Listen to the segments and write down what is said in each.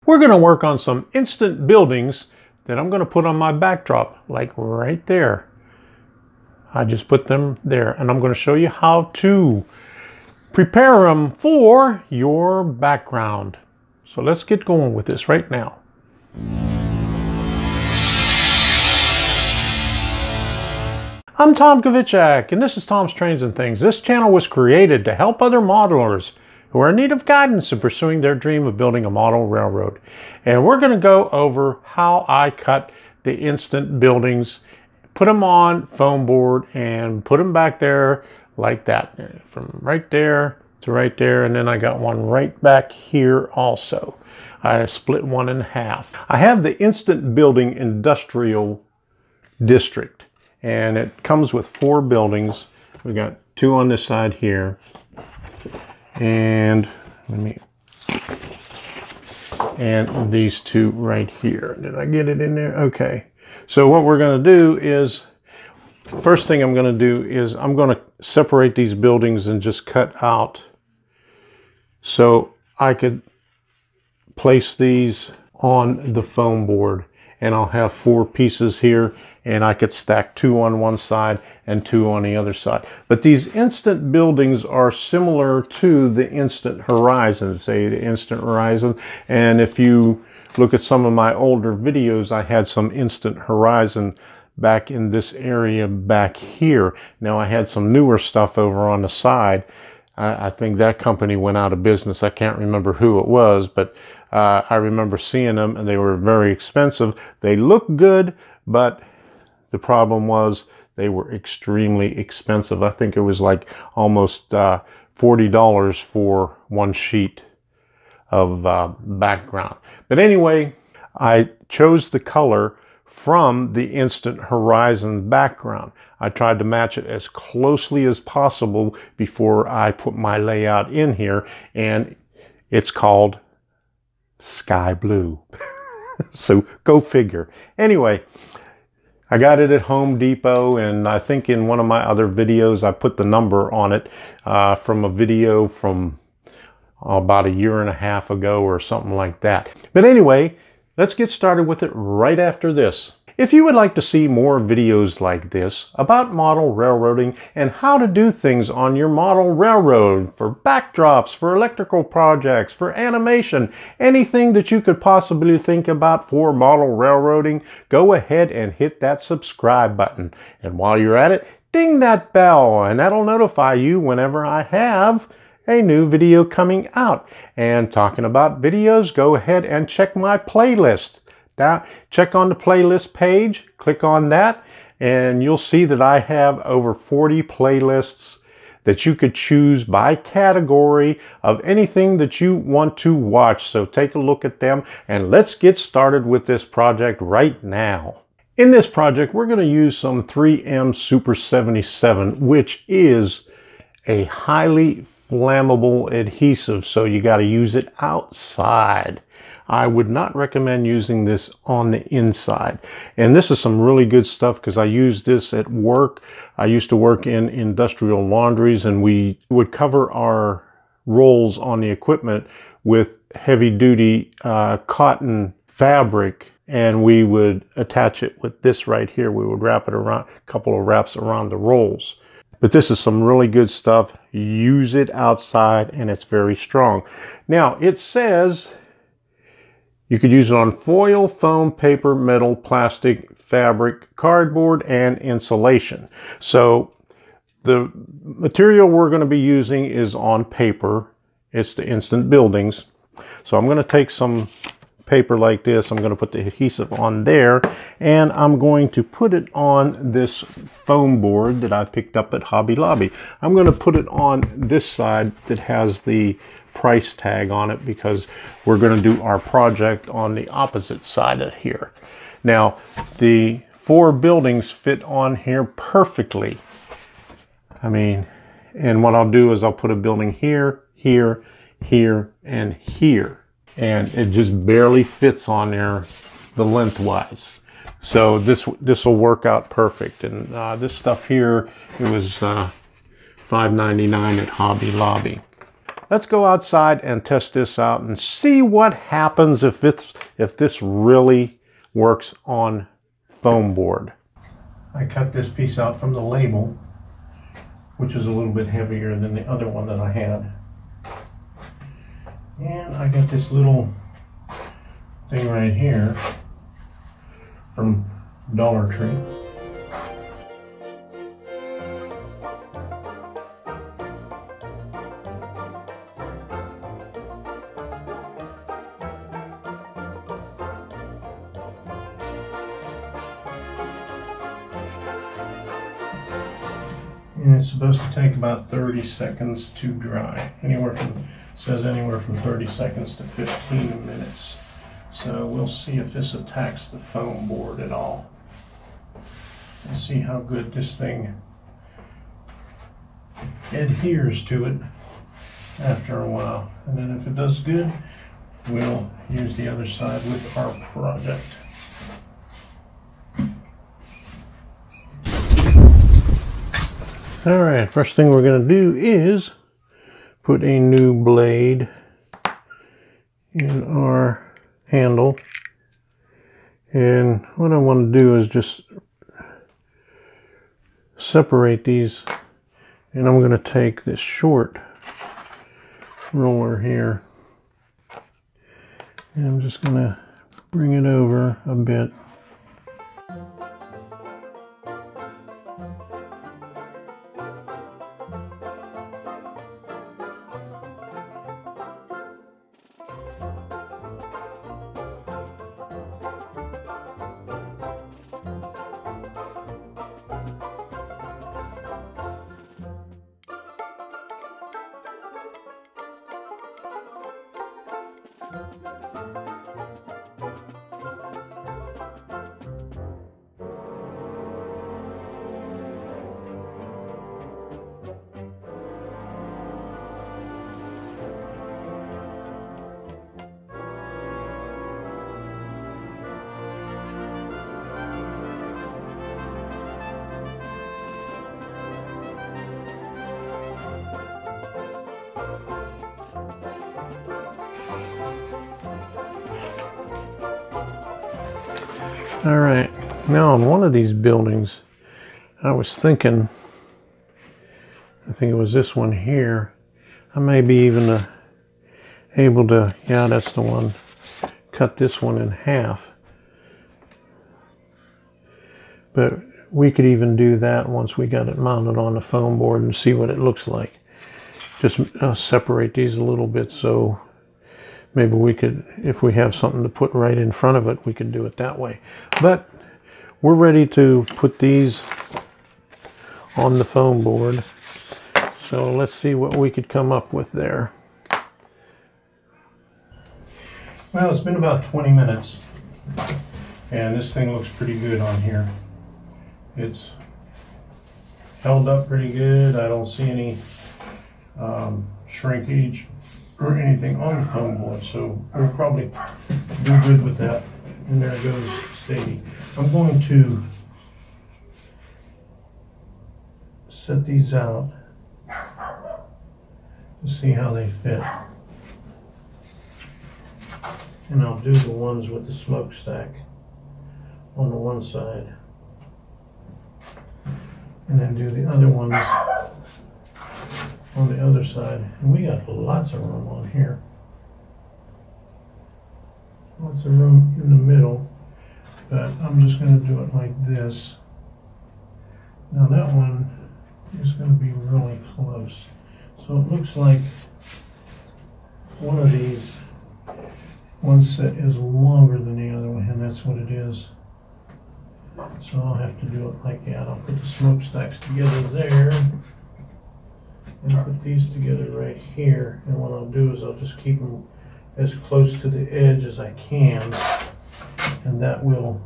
We're going to work on some instant buildings that I'm going to put on my backdrop, like right there. I just put them there, and I'm going to show you how to prepare them for your background. So let's get going with this right now. I'm Tom Kovichak, and this is Tom's Trains and Things. This channel was created to help other modelers who are in need of guidance in pursuing their dream of building a model railroad. And we're going to go over how I cut the instant buildings, put them on foam board, and put them back there like that, from right there to right there. And then I got one right back here also. I split one in half. I have the instant building industrial district, and it comes with 4 buildings. We got 2 on this side here, and these 2 right here. Did I get it in there? Okay. So what we're going to do is, first thing I'm going to do is I'm going to separate these buildings and just cut out so I could place these on the foam board. And I'll have 4 pieces here, and I could stack 2 on one side and 2 on the other side. But these instant buildings are similar to the instant horizon, say the instant horizon. And if you look at some of my older videos, I had some instant horizon back in this area back here. Now I had some newer stuff over on the side. I think that company went out of business. I can't remember who it was, but I remember seeing them, and they were very expensive. They looked good, but the problem was they were extremely expensive. I think it was like almost $40 for one sheet of background. But anyway, I chose the color from the instant horizon background. I tried to match it as closely as possible before I put my layout in here, and it's called sky blue. So go figure. Anyway, I got it at Home Depot, and I think in one of my other videos I put the number on it from a video from about 1.5 years ago or something like that. But anyway, let's get started with it right after this. If you would like to see more videos like this about model railroading and how to do things on your model railroad, for backdrops, for electrical projects, for animation, anything that you could possibly think about for model railroading, go ahead and hit that subscribe button. And while you're at it, ding that bell, and that'll notify you whenever I have a new video coming out. And talking about videos, go ahead and check my playlist. Check on the playlist page, click on that, and you'll see that I have over 40 playlists that you could choose by category of anything that you want to watch. So take a look at them, and let's get started with this project right now. In this project, we're going to use some 3M Super 77, which is a highly flammable adhesive, so you got to use it outside. I would not recommend using this on the inside. And this is some really good stuff because I use this at work. I used to work in industrial laundries, and we would cover our rolls on the equipment with heavy duty cotton fabric, and we would attach it with this right here. We would wrap it around, a couple of wraps around the rolls. But this is some really good stuff. Use it outside, and it's very strong. Now it says you could use it on foil, foam, paper, metal, plastic, fabric, cardboard, and insulation. So the material we're going to be using is on paper. It's the instant buildings. So I'm going to take some paper like this. I'm going to put the adhesive on there, and I'm going to put it on this foam board that I picked up at Hobby Lobby. I'm going to put it on this side that has the price tag on it, because we're going to do our project on the opposite side of here. Now the 4 buildings fit on here perfectly. I mean, and what I'll do is I'll put a building here, here, here, and here, and it just barely fits on there the lengthwise. So this will work out perfect. And this stuff here, it was $5.99 at Hobby Lobby. let's go outside and test this out and see what happens if this really works on foam board. I cut this piece out from the label, which is a little bit heavier than the other one that I had. And I got this little thing right here from Dollar Tree. And it's supposed to take about 30 seconds to dry. Says anywhere from 30 seconds to 15 minutes. So we'll see if this attacks the foam board at all. And see how good this thing adheres to it after a while. And then if it does good, we'll use the other side with our project. All right, first thing we're going to do is put a new blade in our handle. And what I want to do is just separate these. And I'm going to take this short roller here. And I'm just going to bring it over a bit. All right, now on one of these buildings, I was thinking, I think it was this one here, I may be even able to, yeah, that's the one, cut this one in half. But we could even do that once we got it mounted on the foam board and see what it looks like. Just separate these a little bit, so maybe we could, if we have something to put right in front of it, we could do it that way. But we're ready to put these on the foam board. So let's see what we could come up with there. Well, it's been about 20 minutes. And this thing looks pretty good on here. It's held up pretty good. I don't see any shrinkage or anything on the foam board, so we'll probably do good with that. And there it goes, steady. I'm going to set these out to see how they fit. And I'll do the ones with the smokestack on the one side, and then do the other ones on the other side. And we got lots of room on here. Lots of room in the middle, but I'm just going to do it like this. Now that one is going to be really close. So it looks like one of these, one set is longer than the other one, and that's what it is. So I'll have to do it like that. I'll put the smokestacks together there, and put these together right here. And what I'll do is I'll just keep them as close to the edge as I can, and that will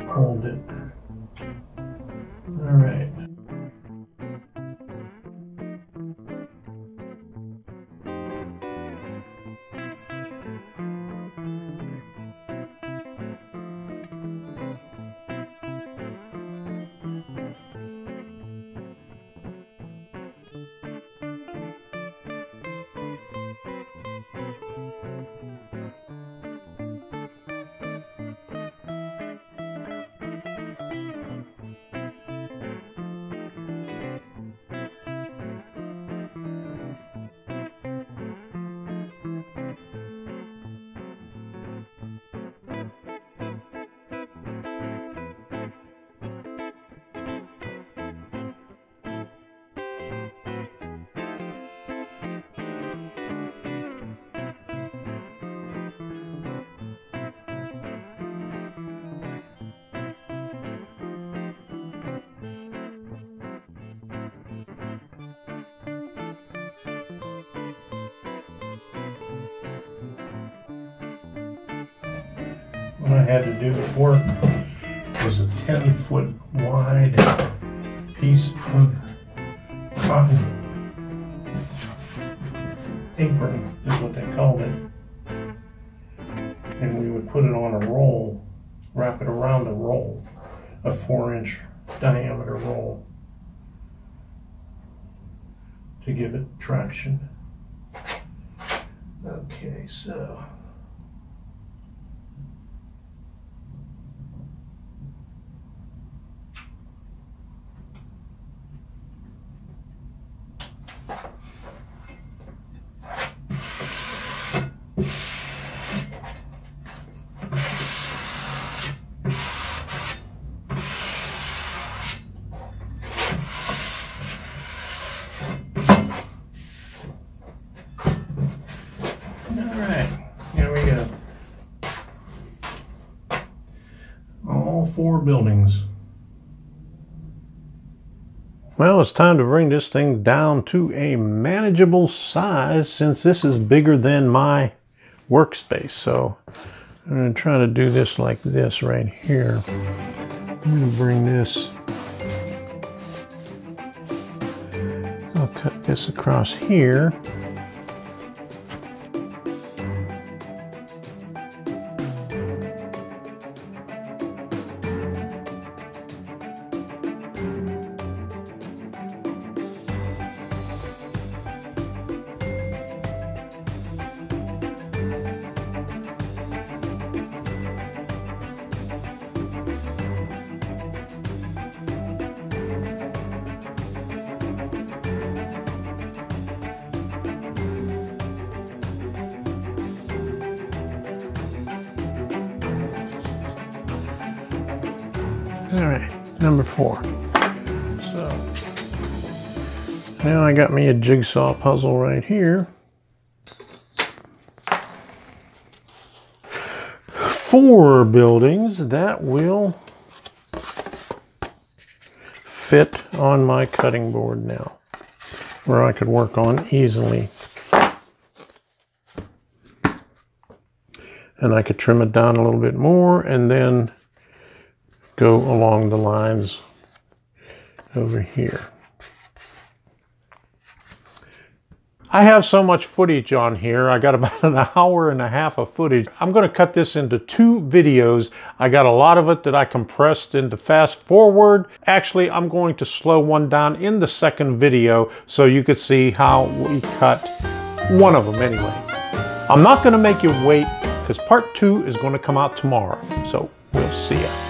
hold it. All right. what I had to do at work was a 10-foot wide piece of cotton apron, is what they called it. And we would put it on a roll, wrap it around a roll, a 4-inch diameter roll, to give it traction. Okay, so all 4 buildings. Well, it's time to bring this thing down to a manageable size, since this is bigger than my workspace. So I'm going to try to do this like this right here. I'm going to bring this, I'll cut this across here. All right, number 4. So now I got me a jigsaw puzzle right here. 4 buildings that will fit on my cutting board now, where I could work on easily. And I could trim it down a little bit more and then go along the lines over here. I have so much footage on here. I got about an hour and a half of footage. I'm going to cut this into 2 videos. I got a lot of it that I compressed into fast forward. Actually, I'm going to slow one down in the second video so you could see how we cut one of them anyway. I'm not going to make you wait, because part 2 is going to come out tomorrow. So we'll see ya.